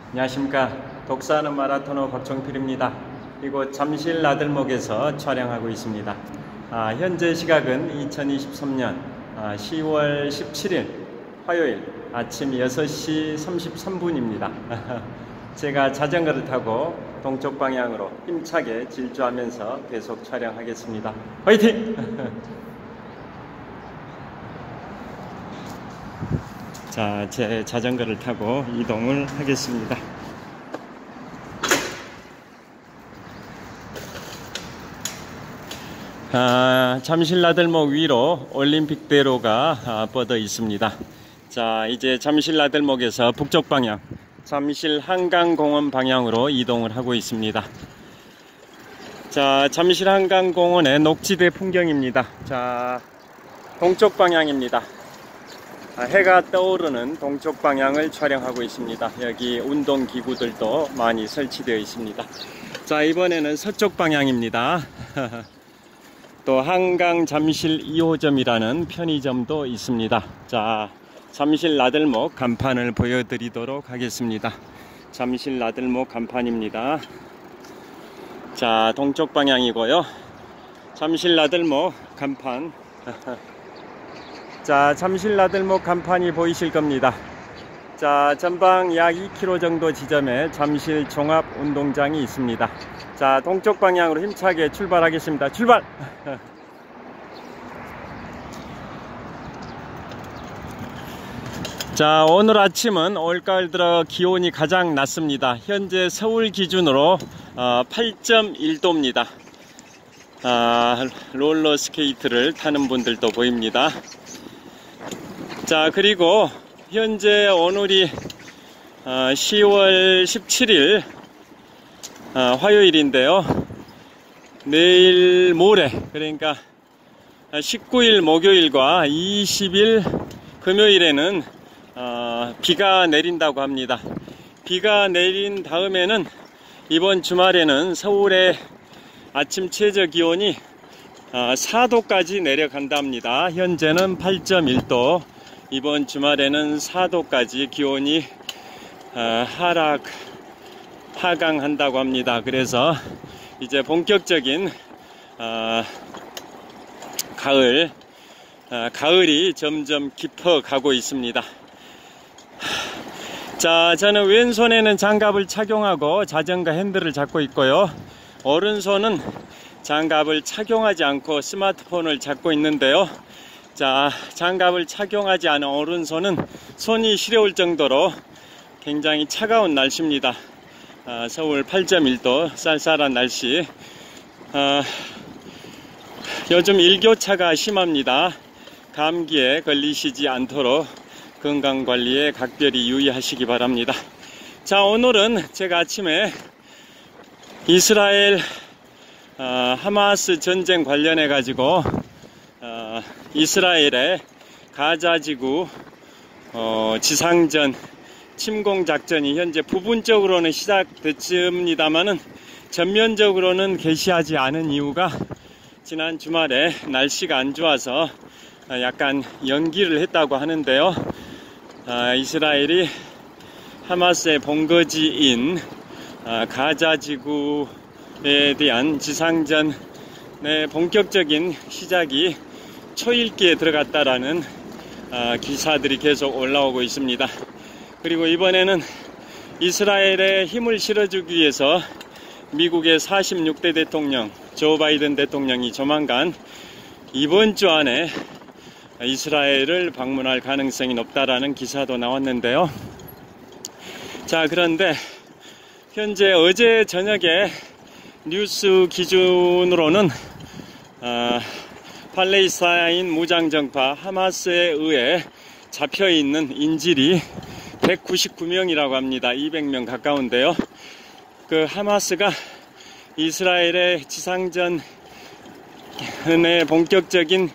안녕하십니까. 독서하는 마라토너 박종필입니다. 이곳 잠실 나들목에서 촬영하고 있습니다. 현재 시각은 2023년 10월 17일 화요일 아침 6시 33분입니다. 제가 자전거를 타고 동쪽 방향으로 힘차게 질주하면서 계속 촬영하겠습니다. 화이팅! 자, 제 자전거를 타고 이동을 하겠습니다. 잠실 나들목 위로 올림픽대로가 뻗어 있습니다. 자, 이제 잠실 나들목에서 북쪽 방향 잠실 한강공원 방향으로 이동을 하고 있습니다. 자, 잠실 한강공원의 녹지대 풍경입니다. 자, 동쪽 방향입니다. 해가 떠오르는 동쪽 방향을 촬영하고 있습니다. 여기 운동기구들도 많이 설치되어 있습니다. 자, 이번에는 서쪽 방향입니다. 또 한강 잠실 2호점이라는 편의점도 있습니다. 자, 잠실 나들목 간판을 보여드리도록 하겠습니다. 잠실 나들목 간판입니다. 자, 동쪽 방향이고요. 잠실 나들목 간판. 자, 잠실 나들목 간판이 보이실 겁니다. 자, 전방 약 2km 정도 지점에 잠실 종합운동장이 있습니다. 자, 동쪽 방향으로 힘차게 출발하겠습니다. 출발! 자, 오늘 아침은 올가을 들어 기온이 가장 낮습니다. 현재 서울 기준으로 8.1도입니다. 롤러 스케이트를 타는 분들도 보입니다. 자, 그리고 현재 오늘이 10월 17일 화요일인데요. 내일 모레, 그러니까 19일 목요일과 20일 금요일에는 비가 내린다고 합니다. 비가 내린 다음에는 이번 주말에는 서울의 아침 최저 기온이 4도까지 내려간답니다. 현재는 8.1도, 이번 주말에는 4도까지 기온이 하강한다고 합니다. 그래서 이제 본격적인 가을이 점점 깊어가고 있습니다. 자, 저는 왼손에는 장갑을 착용하고 자전거 핸들을 잡고 있고요. 오른손은 장갑을 착용하지 않고 스마트폰을 잡고 있는데요. 자, 장갑을 착용하지 않은 오른손은 손이 시려울 정도로 굉장히 차가운 날씨입니다. 서울 8.1도 쌀쌀한 날씨. 요즘 일교차가 심합니다. 감기에 걸리시지 않도록 건강관리에 각별히 유의하시기 바랍니다. 자, 오늘은 제가 아침에 이스라엘 하마스 전쟁 관련해 가지고 이스라엘의 가자지구 지상전 침공작전이 현재 부분적으로는 시작됐습니다만은 전면적으로는 개시하지 않은 이유가 지난 주말에 날씨가 안 좋아서 약간 연기를 했다고 하는데요. 이스라엘이 하마스의 본거지인 가자지구에 대한 지상전의 본격적인 시작이 초읽기에 들어갔다라는 기사들이 계속 올라오고 있습니다. 그리고 이번에는 이스라엘에 힘을 실어주기 위해서 미국의 46대 대통령 조 바이든 대통령이 조만간 이번 주 안에 이스라엘을 방문할 가능성이 높다라는 기사도 나왔는데요. 자, 그런데 현재 어제 저녁에 뉴스 기준으로는 팔레스타인 무장정파 하마스에 의해 잡혀있는 인질이 199명이라고 합니다. 200명 가까운데요. 그 하마스가 이스라엘의 지상전의 본격적인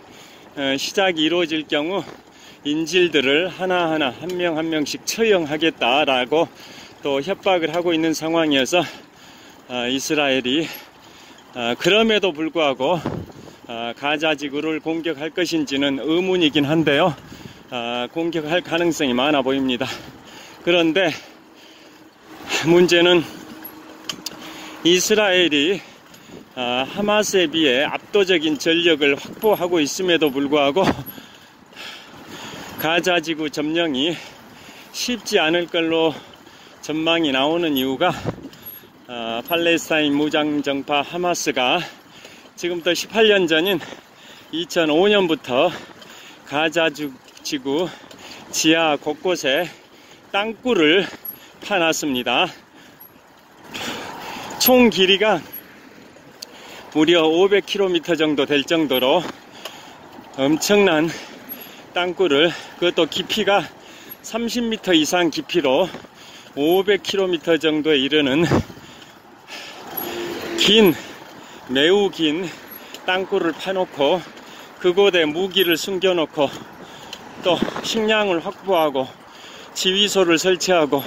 시작이 이루어질 경우 인질들을 하나하나 한 명 한 명씩 처형하겠다라고 또 협박을 하고 있는 상황이어서 이스라엘이 그럼에도 불구하고 가자지구를 공격할 것인지는 의문이긴 한데요. 공격할 가능성이 많아 보입니다. 그런데 문제는 이스라엘이 하마스에 비해 압도적인 전력을 확보하고 있음에도 불구하고 가자지구 점령이 쉽지 않을 걸로 전망이 나오는 이유가 팔레스타인 무장정파 하마스가 지금부터 18년 전인 2005년부터 가자지구 지하 곳곳에 땅굴을 파놨습니다. 총 길이가 무려 500km 정도 될 정도로 엄청난 땅굴을, 그것도 깊이가 30m 이상 깊이로 500km 정도에 이르는 매우 긴 땅굴을 파놓고 그곳에 무기를 숨겨놓고 또 식량을 확보하고 지휘소를 설치하고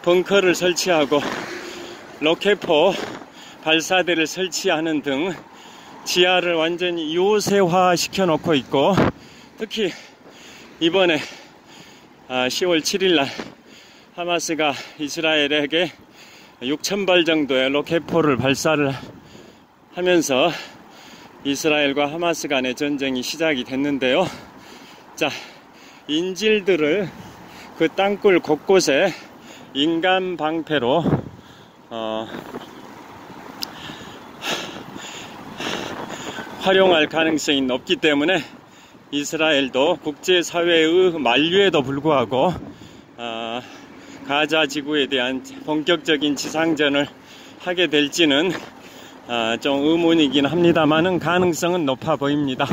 벙커를 설치하고 로켓포 발사대를 설치하는 등 지하를 완전히 요새화 시켜놓고 있고, 특히 이번에 10월 7일날 하마스가 이스라엘에게 6,000발 정도의 로켓포를 발사를 하면서 이스라엘과 하마스 간의 전쟁이 시작이 됐는데요. 자, 인질들을 그 땅굴 곳곳에 인간 방패로 활용할 가능성이 높기 때문에 이스라엘도 국제사회의 만류에도 불구하고 가자 지구에 대한 본격적인 지상전을 하게 될지는 좀 의문이긴 합니다만은 가능성은 높아 보입니다.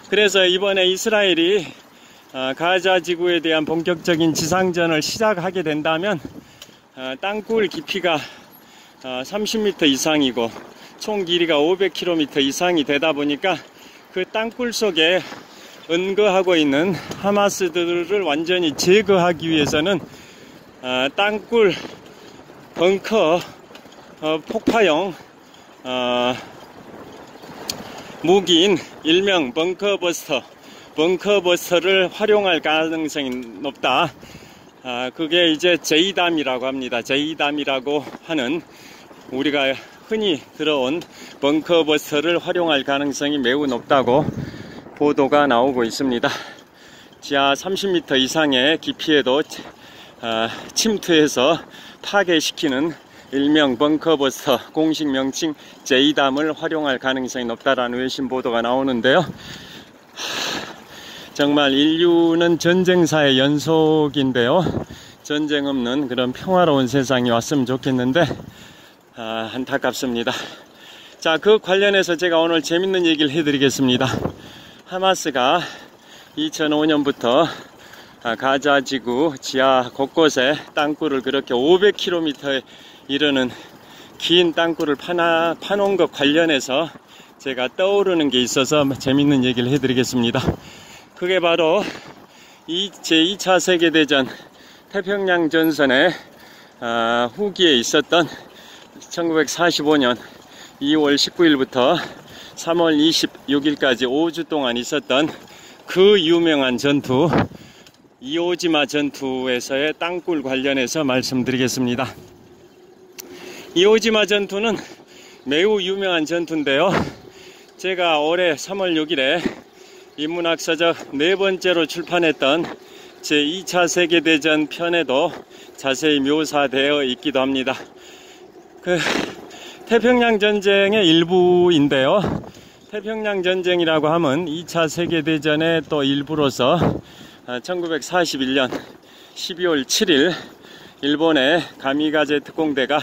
그래서 이번에 이스라엘이 가자 지구에 대한 본격적인 지상전을 시작하게 된다면 땅굴 깊이가 30m 이상이고 총 길이가 500km 이상이 되다 보니까 그 땅굴 속에 은거하고 있는 하마스들을 완전히 제거하기 위해서는 땅굴 벙커 폭파용 무기인 일명 벙커버스터를 활용할 가능성이 높다. 그게 이제 제이담이라고 합니다. 제이담이라고 하는 우리가 흔히 들어온 벙커버스터를 활용할 가능성이 매우 높다고 보도가 나오고 있습니다. 지하 30m 이상의 깊이에도 침투해서 파괴시키는 일명 벙커버스터, 공식 명칭 제이담을 활용할 가능성이 높다라는 외신 보도가 나오는데요. 정말 인류는 전쟁사의 연속인데요. 전쟁 없는 그런 평화로운 세상이 왔으면 좋겠는데 안타깝습니다. 자, 그 관련해서 제가 오늘 재밌는 얘기를 해드리겠습니다. 하마스가 2005년부터 가자지구 지하 곳곳에 땅굴을 그렇게 500km에 이르는 긴 땅굴을 파놓은 것 관련해서 제가 떠오르는 게 있어서 재밌는 얘기를 해드리겠습니다. 그게 바로 제2차 세계대전 태평양 전선의 후기에 있었던 1945년 2월 19일부터 3월 26일까지 5주 동안 있었던 그 유명한 전투, 이오지마 전투에서의 땅굴 관련해서 말씀드리겠습니다. 이오지마 전투는 매우 유명한 전투인데요. 제가 올해 3월 6일에 인문학서적 4번째로 출판했던 제2차 세계대전 편에도 자세히 묘사되어 있기도 합니다. 태평양 전쟁의 일부인데요. 태평양 전쟁이라고 하면 2차 세계대전의 또 일부로서 1941년 12월 7일 일본의 가미가제 특공대가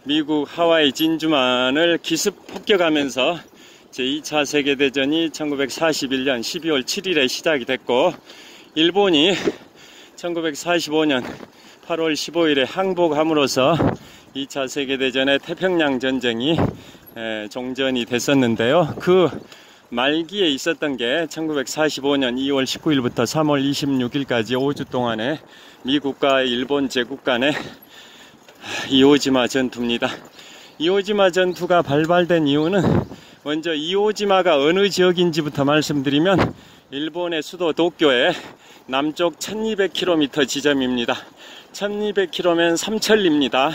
미국 하와이 진주만을 기습 폭격하면서 제2차 세계대전이 1941년 12월 7일에 시작이 됐고, 일본이 1945년 8월 15일에 항복함으로써 2차 세계대전의 태평양 전쟁이 종전이 됐었는데요. 그 말기에 있었던 게 1945년 2월 19일부터 3월 26일까지 5주 동안의 미국과 일본 제국 간의 이오지마 전투입니다. 이오지마 전투가 발발된 이유는 먼저 이오지마가 어느 지역인지부터 말씀드리면 일본의 수도 도쿄의 남쪽 1200km 지점입니다. 1200km면 삼천리입니다.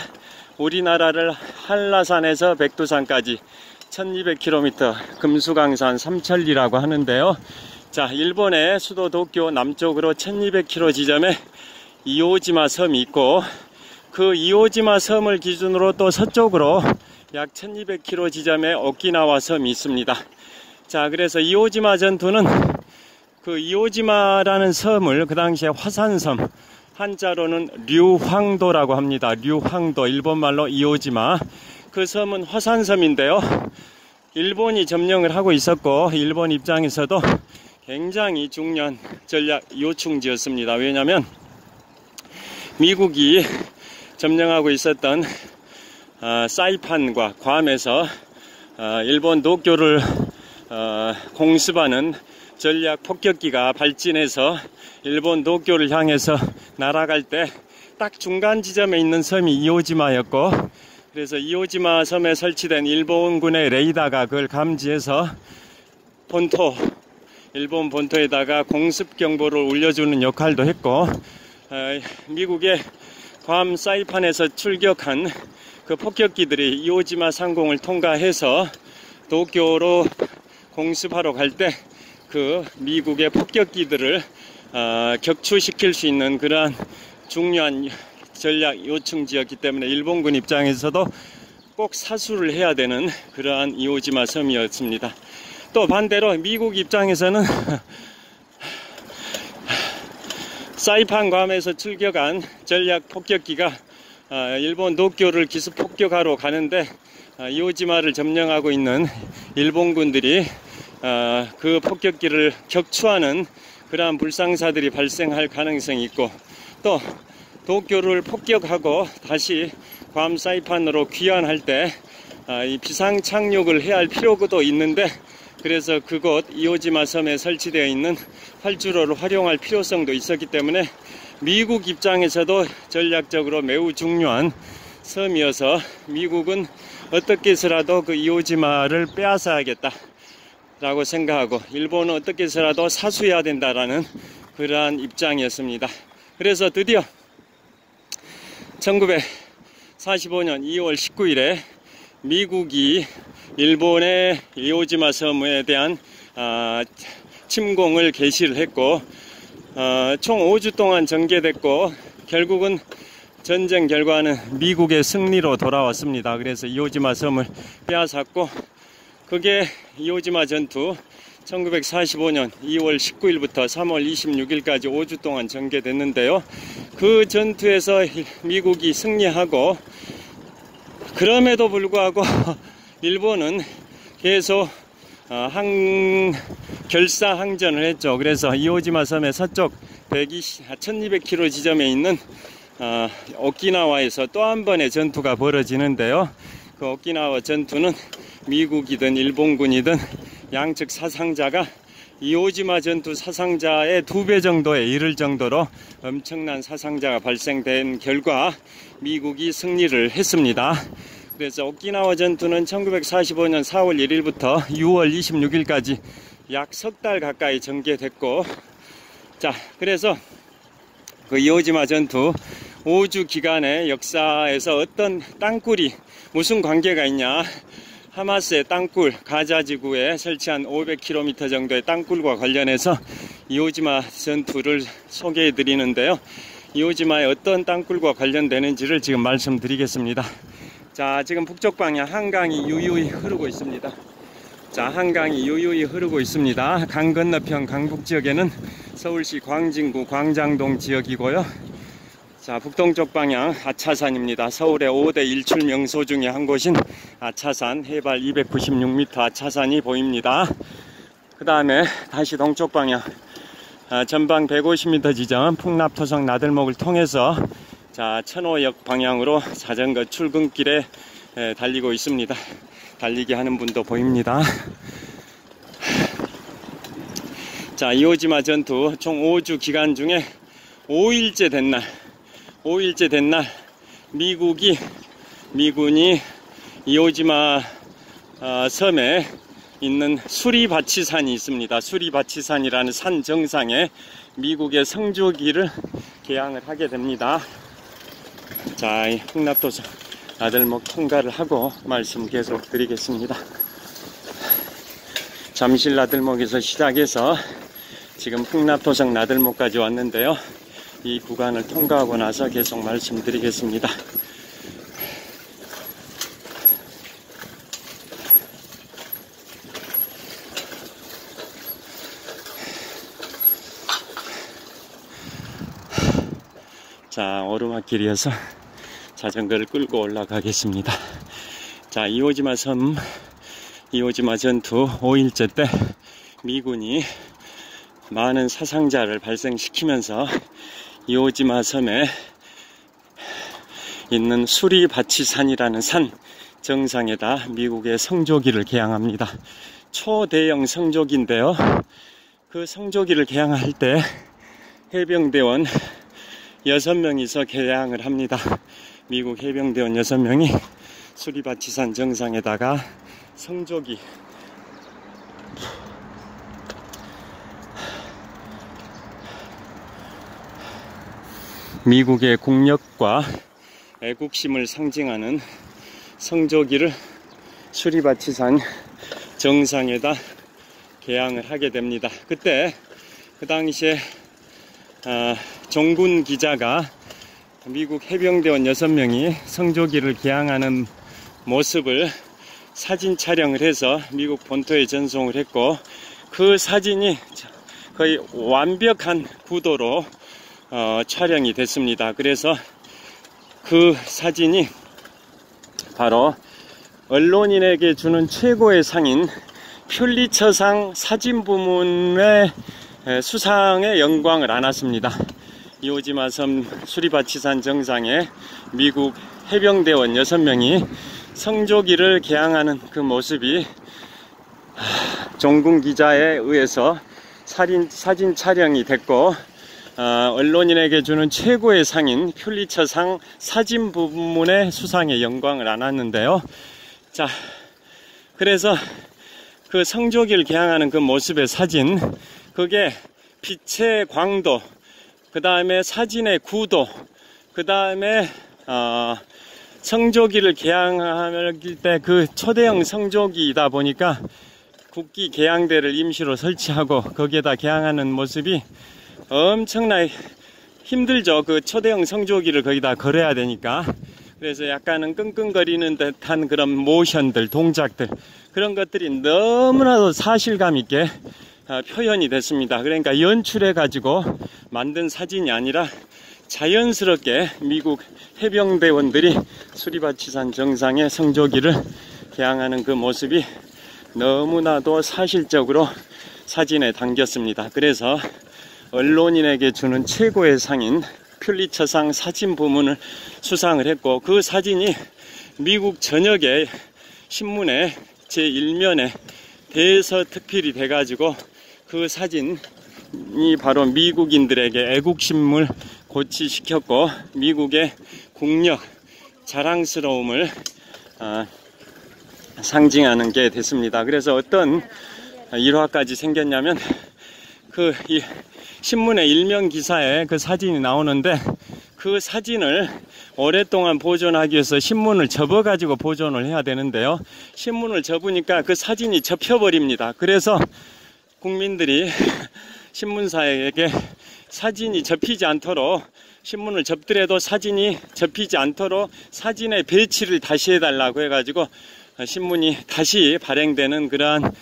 우리나라를 한라산에서 백두산까지 1200km, 금수강산 삼천리라고 하는데요. 자, 일본의 수도 도쿄 남쪽으로 1200km 지점에 이오지마 섬이 있고, 그 이오지마 섬을 기준으로 또 서쪽으로 약 1200km 지점에 오키나와 섬이 있습니다. 자, 그래서 이오지마 전투는 그 이오지마라는 섬을 그 당시에 화산섬, 한자로는 류황도라고 합니다. 류황도, 일본말로 이오지마. 그 섬은 화산섬인데요. 일본이 점령을 하고 있었고, 일본 입장에서도 굉장히 중요한 전략 요충지였습니다. 왜냐하면 미국이 점령하고 있었던 사이판과 괌에서 일본 도쿄를 공습하는 전략 폭격기가 발진해서 일본 도쿄를 향해서 날아갈 때 딱 중간 지점에 있는 섬이 이오지마였고, 그래서 이오지마 섬에 설치된 일본군의 레이더가 그걸 감지해서 일본 본토에다가 공습 경보를 울려주는 역할도 했고, 미국의 괌 사이판에서 출격한 그 폭격기들이 이오지마 상공을 통과해서 도쿄로 공습하러 갈 때 그 미국의 폭격기들을 격추시킬 수 있는 그러한 중요한 전략 요충지였기 때문에 일본군 입장에서도 꼭 사수를 해야 되는 그러한 이오지마 섬이었습니다. 또 반대로 미국 입장에서는 사이판 괌에서 출격한 전략 폭격기가 일본 도쿄를 기습 폭격하러 가는데 이오지마를 점령하고 있는 일본군들이 그 폭격기를 격추하는 그러한 불상사들이 발생할 가능성이 있고, 또 도쿄를 폭격하고 다시 괌 사이판으로 귀환할 때 이 비상 착륙을 해야 할 필요도 있는데, 그래서 그곳 이오지마 섬에 설치되어 있는 활주로를 활용할 필요성도 있었기 때문에 미국 입장에서도 전략적으로 매우 중요한 섬이어서 미국은 어떻게 해서라도 그 이오지마를 빼앗아야겠다 라고 생각하고, 일본은 어떻게 해서라도 사수해야 된다라는 그러한 입장이었습니다. 그래서 드디어 1945년 2월 19일에 미국이 일본의 이오지마 섬에 대한 침공을 개시를 했고, 총 5주 동안 전개됐고, 결국은 전쟁 결과는 미국의 승리로 돌아왔습니다. 그래서 이오지마 섬을 빼앗았고, 그게 이오지마 전투 1945년 2월 19일부터 3월 26일까지 5주 동안 전개됐는데요. 그 전투에서 미국이 승리하고, 그럼에도 불구하고 일본은 계속 결사항전을 했죠. 그래서 이오지마 섬의 서쪽 1200km 지점에 있는 오키나와에서 또 한 번의 전투가 벌어지는데요. 그 오키나와 전투는 미국이든 일본군이든 양측 사상자가 이오지마 전투 사상자의 2배 정도에 이를 정도로 엄청난 사상자가 발생된 결과 미국이 승리를 했습니다. 그래서 오키나와 전투는 1945년 4월 1일부터 6월 26일까지 약 석 달 가까이 전개됐고, 자, 그래서 그 이오지마 전투 5주 기간의 역사에서 어떤 땅굴이 무슨 관계가 있냐, 하마스의 땅굴, 가자지구에 설치한 500km 정도의 땅굴과 관련해서 이오지마 전투를 소개해 드리는데요. 이오지마에 어떤 땅굴과 관련되는지를 지금 말씀드리겠습니다. 자, 지금 북쪽 방향 한강이 유유히 흐르고 있습니다. 자, 한강이 유유히 흐르고 있습니다. 강 건너편 강북 지역에는 서울시 광진구 광장동 지역이고요. 자, 북동쪽 방향 아차산입니다. 서울의 5대 일출 명소 중에 한 곳인 아차산, 해발 296m 아차산이 보입니다. 그 다음에 다시 동쪽 방향 전방 150m 지점 풍납토성 나들목을 통해서 자, 천호역 방향으로 자전거 출근길에 달리고 있습니다. 달리기 하는 분도 보입니다. 자, 이오지마 전투 총 5주 기간 중에 5일째 된 날 미군이 이오지마 섬에 있는 수리바치산이 있습니다. 수리바치산이라는 산 정상에 미국의 성조기를 개항을 하게 됩니다. 자, 이 풍납도성 나들목 통과를 하고 말씀 계속 드리겠습니다. 잠실 나들목에서 시작해서 지금 풍납도성 나들목까지 왔는데요. 이 구간을 통과하고 나서 계속 말씀드리겠습니다. 자, 오르막길이어서 자전거를 끌고 올라가겠습니다. 자, 이오지마 섬, 이오지마 전투 5일째 때 미군이 많은 사상자를 발생시키면서 이오지마 섬에 있는 수리바치산이라는 산 정상에다 미국의 성조기를 개항합니다. 초대형 성조기인데요. 그 성조기를 개항할 때 해병대원 6명이서 개항을 합니다. 미국 해병대원 6명이 수리바치산 정상에다가 성조기 미국의 국력과 애국심을 상징하는 성조기를 수리바치산 정상에다 개항을 하게 됩니다. 그때 그 당시에 종군 기자가 미국 해병대원 6명이 성조기를 개항하는 모습을 사진 촬영을 해서 미국 본토에 전송을 했고, 그 사진이 거의 완벽한 구도로 촬영이 됐습니다. 그래서 그 사진이 바로 언론인에게 주는 최고의 상인 퓰리처상 사진 부문의 수상의 영광을 안았습니다. 이오지마 섬 수리바치산 정상에 미국 해병대원 6명이 성조기를 개항하는 그 모습이 종군 기자에 의해서 사진 촬영이 됐고, 언론인에게 주는 최고의 상인 퓰리처상 사진 부문의 수상의 영광을 안았는데요. 자, 그래서 그 성조기를 개항하는 그 모습의 사진, 그게 빛의 광도, 그 다음에 사진의 구도, 그 다음에 성조기를 개항할 때 그 초대형 성조기이다 보니까 국기 개항대를 임시로 설치하고 거기에다 개항하는 모습이 엄청나게 힘들죠. 그 초대형 성조기를 거기다 걸어야 되니까. 그래서 약간은 끙끙거리는 듯한 그런 모션들, 동작들, 그런 것들이 너무나도 사실감 있게 표현이 됐습니다. 그러니까 연출해 가지고 만든 사진이 아니라 자연스럽게 미국 해병대원들이 수리바치산 정상에 성조기를 개항하는 그 모습이 너무나도 사실적으로 사진에 담겼습니다. 그래서 언론인에게 주는 최고의 상인 퓰리처상 사진 부문을 수상을 했고, 그 사진이 미국 전역의 신문에 제1면에 대서특필이 돼가지고 그 사진이 바로 미국인들에게 애국심을 고취시켰고 미국의 국력, 자랑스러움을 상징하는 게 됐습니다. 그래서 어떤 일화까지 생겼냐면, 이 신문의 일면 기사에 그 사진이 나오는데, 그 사진을 오랫동안 보존하기 위해서 신문을 접어가지고 보존을 해야 되는데요. 신문을 접으니까 그 사진이 접혀버립니다. 그래서 국민들이 신문사에게 사진이 접히지 않도록, 신문을 접더라도 사진이 접히지 않도록 사진의 배치를 다시 해달라고 해가지고 신문이 다시 발행되는 그러한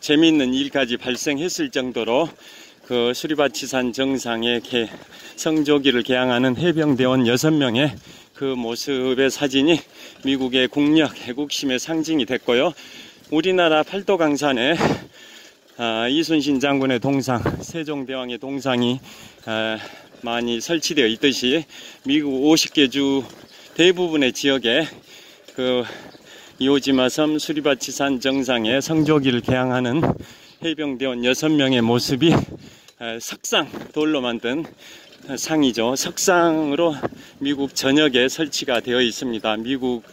재미있는 일까지 발생했을 정도로 그 수리바치산 정상에 성조기를 개항하는 해병대원 6명의 그 모습의 사진이 미국의 국력, 애국심의 상징이 됐고요. 우리나라 팔도강산에 이순신 장군의 동상, 세종대왕의 동상이 많이 설치되어 있듯이 미국 50개 주 대부분의 지역에 그 이오지마 섬 수리바치산 정상에 성조기를 개항하는 해병대원 6명의 모습이 석상, 돌로 만든 상이죠. 석상으로 미국 전역에 설치가 되어 있습니다. 미국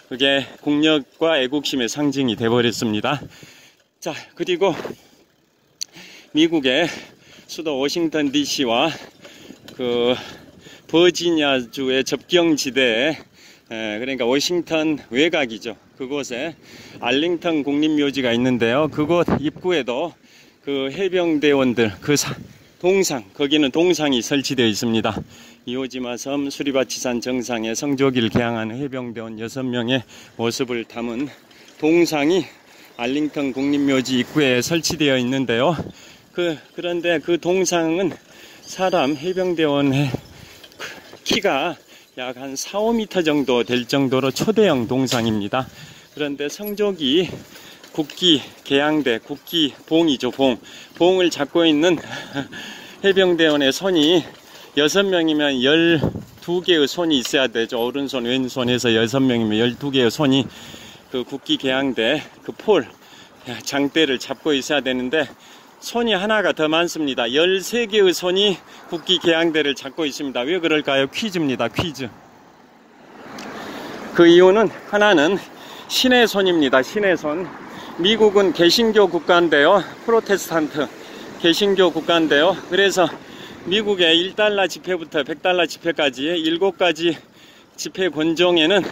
그게 국력과 애국심의 상징이 되어버렸습니다. 자, 그리고 미국의 수도 워싱턴 DC와 그 버지니아주의 접경지대에, 그러니까 워싱턴 외곽이죠. 그곳에 알링턴 국립묘지가 있는데요. 그곳 입구에도 그 해병대원들 동상, 거기는 동상이 설치되어 있습니다. 이오지마 섬 수리바치산 정상에 성조기를 개항하는 해병대원 6명의 모습을 담은 동상이 알링턴 국립묘지 입구에 설치되어 있는데요. 그런데 그 동상은 사람 해병대원의 키가 약 한 4, 5m 정도 될 정도로 초대형 동상입니다. 그런데 성조기 국기 개항대, 국기 봉이죠, 봉을 잡고 있는 해병대원의 손이 6명이면 12개의 손이 있어야 되죠. 오른손, 왼손에서 6명이면 12개의 손이 그 국기 개항대, 그 장대를 잡고 있어야 되는데, 손이 하나가 더 많습니다. 13개의 손이 국기 개항대를 잡고 있습니다. 왜 그럴까요? 퀴즈입니다. 퀴즈. 그 이유는 하나는 신의 손입니다. 신의 손. 미국은 개신교 국가인데요. 프로테스탄트 개신교 국가인데요. 그래서 미국의 1달러 지폐부터 100달러 지폐까지 7가지 지폐 권종에는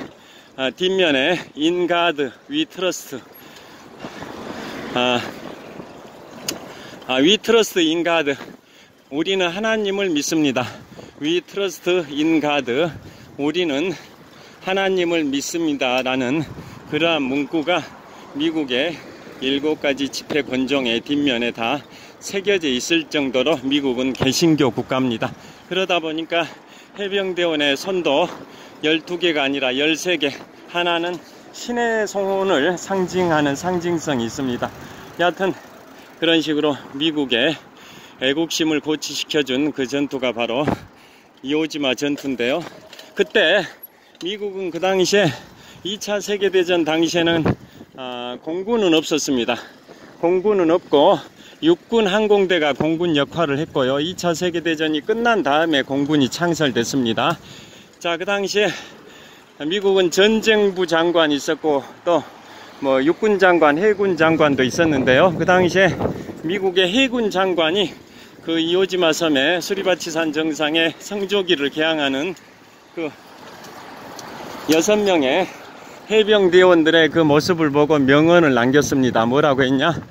뒷면에 In God We Trust, We Trust in God, 우리는 하나님을 믿습니다. We Trust in God, 우리는 하나님을 믿습니다 라는 그러한 문구가 미국의 7가지 지폐 권종의 뒷면에 다 새겨져 있을 정도로 미국은 개신교 국가입니다. 그러다 보니까 해병대원의 손도 12개가 아니라 13개, 하나는 신의 손을 상징하는 상징성이 있습니다. 여하튼 그런 식으로 미국의 애국심을 고취시켜준 그 전투가 바로 이오지마 전투인데요. 그때 미국은 그 당시에 2차 세계대전 당시에는 공군은 없었습니다. 공군은 없고 육군 항공대가 공군 역할을 했고요. 2차 세계대전이 끝난 다음에 공군이 창설됐습니다. 자, 그 당시에 미국은 전쟁부 장관이 있었고 또 육군 장관, 해군 장관도 있었는데요. 그 당시에 미국의 해군 장관이 그 이오지마 섬의 수리바치산 정상에 성조기를 개항하는 그 6명의 해병대원들의 그 모습을 보고 명언을 남겼습니다. 뭐라고 했냐?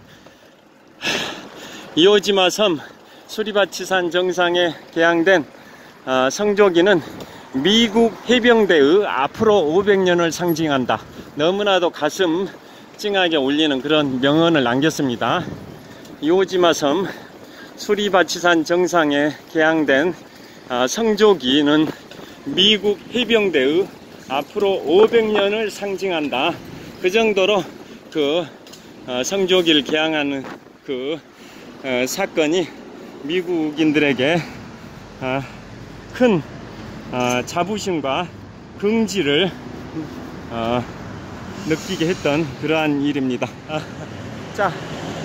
이오지마 섬 수리바치산 정상에 개항된 성조기는 미국 해병대의 앞으로 500년을 상징한다. 너무나도 가슴 찡하게 울리는 그런 명언을 남겼습니다. 이오지마 섬 수리바치산 정상에 개항된 성조기는 미국 해병대의 앞으로 500년을 상징한다. 그 정도로 그 성조기를 개항하는 그 사건이 미국인들에게 큰 자부심과 긍지를 느끼게 했던 그러한 일입니다. 자,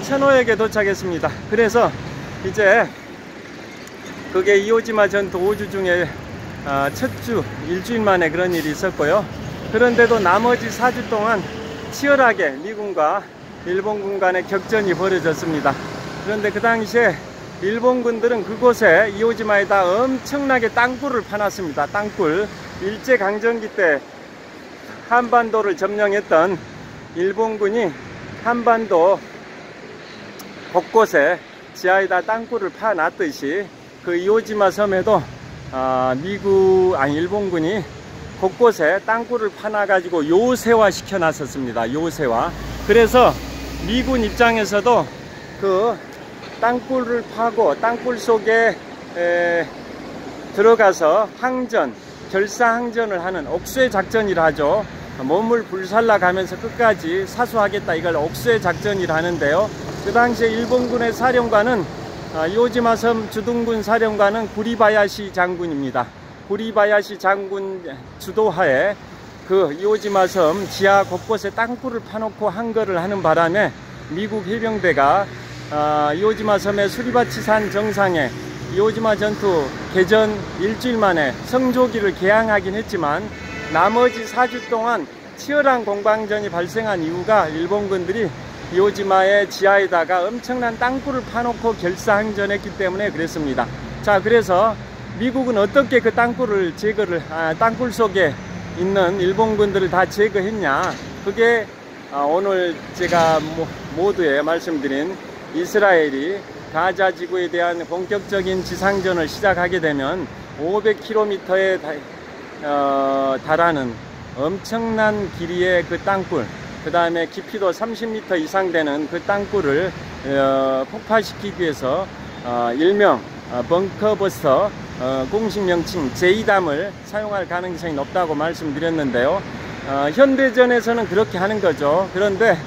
천호역에 도착했습니다. 그래서 이제 그게 이오지마 전투 5주 중에 첫 주, 일주일 만에 그런 일이 있었고요. 그런데도 나머지 4주 동안 치열하게 미군과 일본군 간의 격전이 벌어졌습니다. 그런데 그 당시에 일본군들은 그곳에 이오지마에다 엄청나게 땅굴을 파놨습니다. 땅굴. 일제강점기 때 한반도를 점령했던 일본군이 한반도 곳곳에 지하에다 땅굴을 파놨듯이 그 이오지마 섬에도 일본군이 곳곳에 땅굴을 파놔가지고 요새화 시켜놨었습니다. 요새화. 그래서 미군 입장에서도 그 땅굴을 파고 땅굴 속에 들어가서 결사항전을 하는 옥쇄 작전이라 하죠. 몸을 불살라 가면서 끝까지 사수하겠다, 이걸 옥쇄 작전이라 하는데요. 그 당시에 일본군의 사령관은 이오지마 섬 주둔군 사령관은 구리바야시 장군입니다. 구리바야시 장군 주도하에 그 이오지마 섬 지하 곳곳에 땅굴을 파놓고 항거를 하는 바람에 미국 해병대가 이오지마 섬의 수리바치산 정상에 이오지마 전투 개전 일주일 만에 성조기를 개항하긴 했지만 나머지 4주 동안 치열한 공방전이 발생한 이유가 일본군들이 이오지마의 지하에다가 엄청난 땅굴을 파놓고 결사항전했기 때문에 그랬습니다. 자, 그래서 미국은 어떻게 그 땅굴을 땅굴 속에 있는 일본군들을 다 제거했냐? 그게 오늘 제가 모두에 말씀드린 이스라엘이 가자 지구에 대한 본격적인 지상전을 시작하게 되면 500km에 달하는 엄청난 길이의 그 땅굴, 그 다음에 깊이도 30m 이상 되는 그 땅굴을 폭파시키기 위해서 일명 벙커버스터, 공식 명칭 제2담을 사용할 가능성이 높다고 말씀드렸는데요. 현대전에서는 그렇게 하는 거죠. 그런데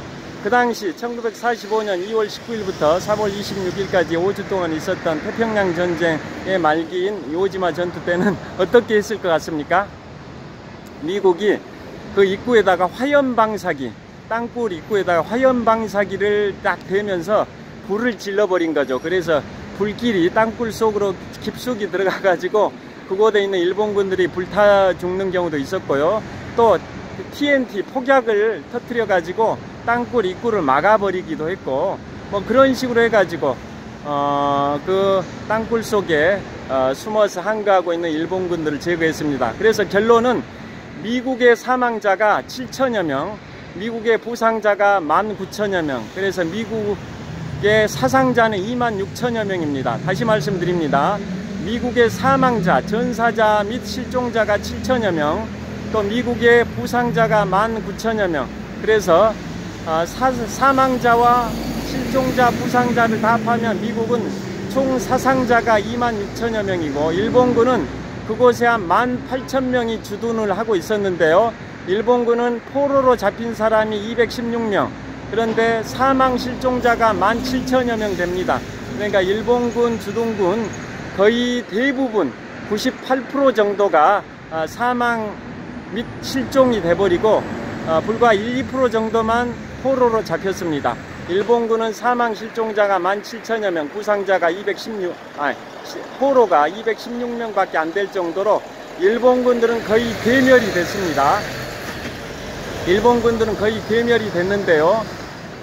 그 당시 1945년 2월 19일부터 3월 26일까지 5주 동안 있었던 태평양 전쟁의 말기인 이오지마 전투 때는 어떻게 했을 것 같습니까? 미국이 그 입구에다가 화염방사기, 땅굴 입구에다가 화염방사기를 딱 대면서 불을 질러버린 거죠. 그래서 불길이 땅굴 속으로 깊숙이 들어가 가지고 그곳에 있는 일본군들이 불타 죽는 경우도 있었고요. 또 TNT 폭약을 터뜨려 가지고 땅굴 입구를 막아버리기도 했고, 뭐 그런 식으로 해가지고 그 땅굴 속에 숨어서 항거하고 있는 일본군들을 제거했습니다. 그래서 결론은 미국의 사망자가 7천여 명, 미국의 부상자가 19,000여 명, 그래서 미국의 사상자는 26,000여 명입니다. 다시 말씀드립니다. 미국의 사망자, 전사자 및 실종자가 7천여 명, 또 미국의 부상자가 19,000여 명, 그래서 사망자와 실종자, 부상자를 다 합하면 미국은 총 사상자가 26,000여 명이고 일본군은 그곳에 한 18,000명이 주둔을 하고 있었는데요. 일본군은 포로로 잡힌 사람이 216명, 그런데 사망 실종자가 17,000여 명 됩니다. 그러니까 일본군 주둔군 거의 대부분 98% 정도가 사망 및 실종이 돼버리고 불과 1, 2% 정도만 포로로 잡혔습니다. 일본군은 사망 실종자가 17,000여 명, 부상자가 포로가 216명밖에 안 될 정도로 일본군들은 거의 괴멸이 됐습니다. 일본군들은 거의 괴멸이 됐는데요.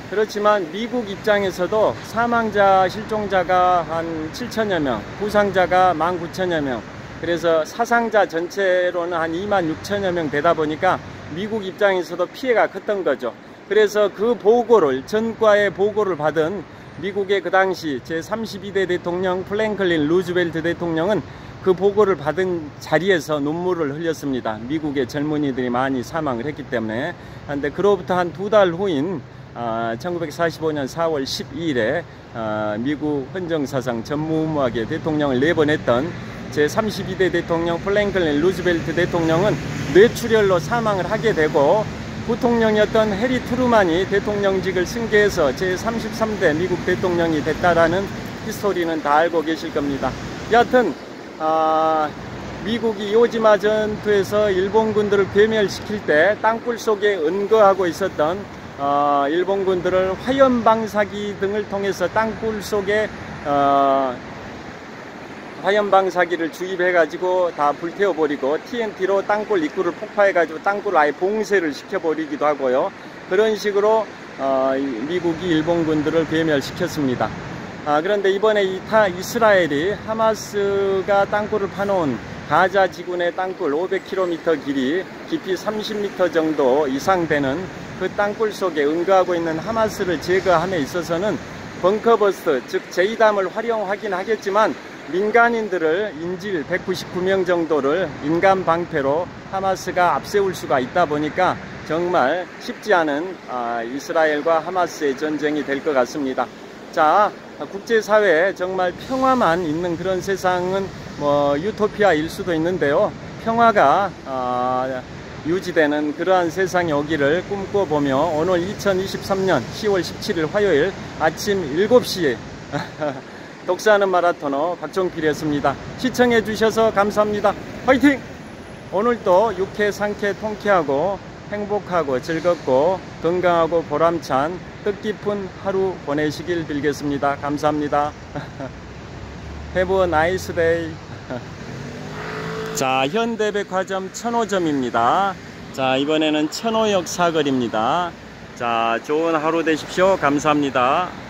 그렇지만 미국 입장에서도 사망자, 실종자가 한 7,000여 명, 부상자가 19,000여 명, 그래서 사상자 전체로는 한 26,000여 명 되다 보니까 미국 입장에서도 피해가 컸던 거죠. 그래서 그 보고를, 전과의 보고를 받은 미국의 그 당시 제32대 대통령 프랭클린 루즈벨트 대통령은 그 보고를 받은 자리에서 눈물을 흘렸습니다. 미국의 젊은이들이 많이 사망을 했기 때문에. 그런데 그로부터 한 2달 후인 1945년 4월 12일에 미국 헌정사상 전무후무하게 대통령을 내보냈던 제32대 대통령 프랭클린 루즈벨트 대통령은 뇌출혈로 사망을 하게 되고, 부통령이었던 해리 트루만이 대통령직을 승계해서 제33대 미국 대통령이 됐다라는 히스토리는 다 알고 계실 겁니다. 여하튼 미국이 이오지마 전투에서 일본군들을 괴멸시킬 때 땅굴 속에 은거하고 있었던 일본군들을 화염방사기 등을 통해서 땅굴 속에 화염방사기를 주입해가지고 다 불태워버리고 TNT로 땅굴 입구를 폭파해가지고 땅굴을 아예 봉쇄를 시켜버리기도 하고요. 그런 식으로 미국이 일본군들을 괴멸시켰습니다. 그런데 이번에 이스라엘이 하마스가 땅굴을 파놓은 가자 지구내 땅굴 500km 길이, 깊이 30m 정도 이상 되는 그 땅굴 속에 응거하고 있는 하마스를 제거함에 있어서는 벙커버스터, 즉 제2담을 활용하긴 하겠지만 민간인들을 인질 199명 정도를 인간 방패로 하마스가 앞세울 수가 있다 보니까 정말 쉽지 않은 이스라엘과 하마스의 전쟁이 될 것 같습니다. 자, 국제사회에 정말 평화만 있는 그런 세상은 유토피아일 수도 있는데요. 평화가 유지되는 그러한 세상이 오기를 꿈꿔보며 오늘 2023년 10월 17일 화요일 아침 7시에 독서하는 마라토너 박종필이었습니다. 시청해 주셔서 감사합니다. 화이팅! 오늘도 유쾌, 상쾌, 통쾌하고 행복하고 즐겁고 건강하고 보람찬 뜻깊은 하루 보내시길 빌겠습니다. 감사합니다. Have a nice day. 자, 현대백화점 천호점입니다. 자, 이번에는 천호역 사거리입니다. 자, 좋은 하루 되십시오. 감사합니다.